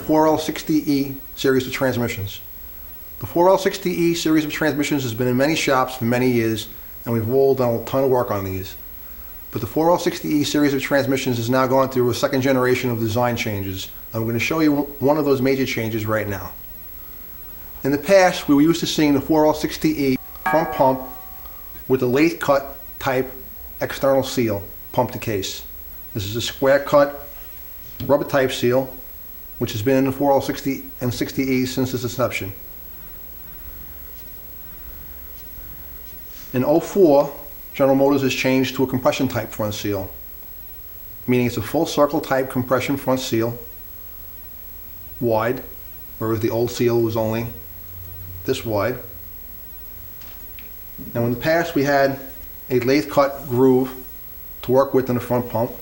4L60E series of transmissions. The 4L60E series of transmissions has been in many shops for many years, and we've all done a ton of work on these. But the 4L60E series of transmissions is now going through a second generation of design changes. I'm going to show you one of those major changes right now. In the past, we were used to seeing the 4L60E front pump with a lathe cut type external seal pumped to case. This is a square cut rubber type seal which has been in the 4L60 and 60E since its inception. In 2004, General Motors has changed to a compression type front seal, meaning it's a full circle type compression front seal, wide, whereas the old seal was only this wide. Now in the past we had a lathe cut groove to work with in the front pump.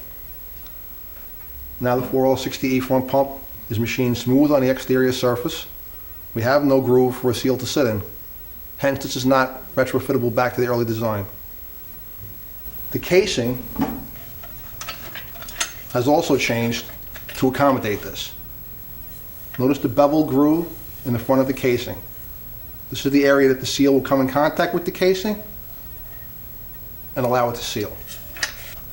Now the 4L60E front pump is machined smooth on the exterior surface. We have no groove for a seal to sit in. Hence this is not retrofittable back to the early design. The casing has also changed to accommodate this. Notice the bevel groove in the front of the casing. This is the area that the seal will come in contact with the casing and allow it to seal.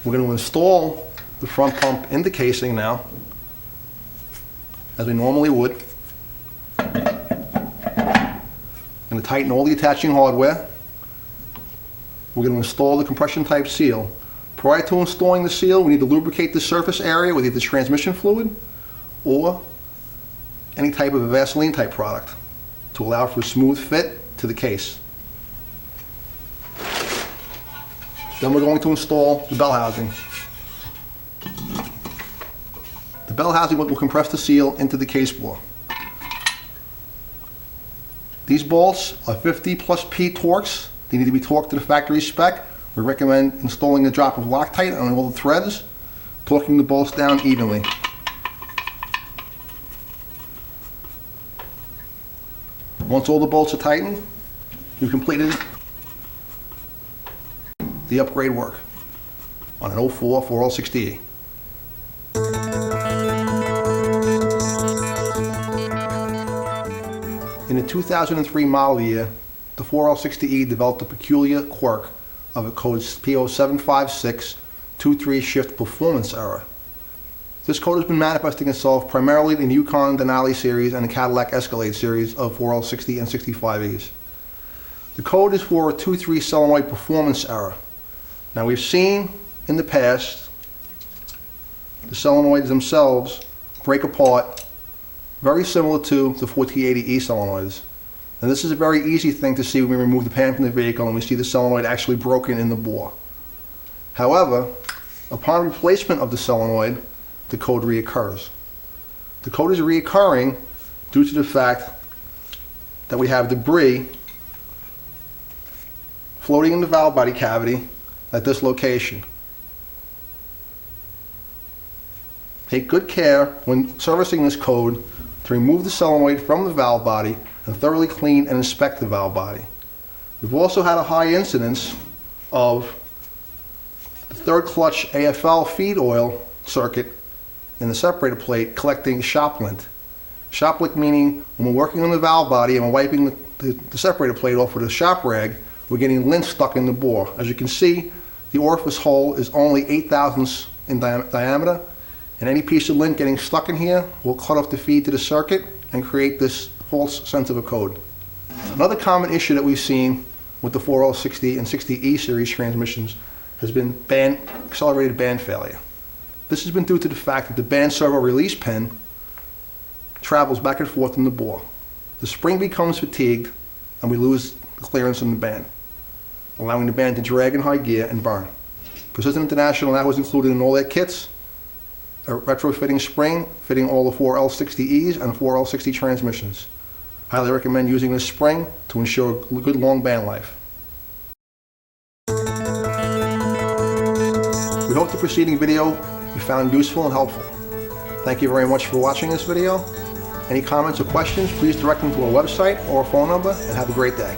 We're going to install the front pump in the casing now, as we normally would. Going to tighten all the attaching hardware. We're going to install the compression type seal. Prior to installing the seal, we need to lubricate the surface area with either transmission fluid or any type of a Vaseline type product to allow for a smooth fit to the case. Then we're going to install the bell housing. The bell housing will compress the seal into the case bore. These bolts are 50 plus P torques. They need to be torqued to the factory spec. We recommend installing a drop of Loctite on all the threads, torquing the bolts down evenly. Once all the bolts are tightened, we've completed the upgrade work on an 04 4L60E. In the 2003 model year, the 4L60E developed a peculiar quirk of a code P075623 shift performance error. This code has been manifesting itself primarily in the Yukon Denali series and the Cadillac Escalade series of 4L60 and 65Es. The code is for a 2-3 solenoid performance error. Now we've seen in the past the solenoids themselves break apart very similar to the 1480E solenoids. And this is a very easy thing to see when we remove the pan from the vehicle and we see the solenoid actually broken in the bore. However, upon replacement of the solenoid, the code reoccurs. The code is reoccurring due to the fact that we have debris floating in the valve body cavity at this location. Take good care when servicing this code to remove the solenoid from the valve body and thoroughly clean and inspect the valve body. We've also had a high incidence of the third clutch AFL feed oil circuit in the separator plate collecting shop lint. Shop lint meaning when we're working on the valve body and we're wiping the separator plate off with a shop rag, we're getting lint stuck in the bore. As you can see, the orifice hole is only 8 thousandths in diameter, and any piece of lint getting stuck in here will cut off the feed to the circuit and create this false sense of a code. Another common issue that we've seen with the 4L60 and 60E series transmissions has been accelerated band failure. This has been due to the fact that the band servo release pin travels back and forth in the bore. The spring becomes fatigued and we lose the clearance in the band, allowing the band to drag in high gear and burn. Precision International now has included in all their kits a retrofitting spring fitting all the 4L60Es and 4L60 transmissions. Highly recommend using this spring to ensure a good long band life. We hope the preceding video you found useful and helpful. Thank you very much for watching this video. Any comments or questions, please direct them to our website or our phone number, and have a great day.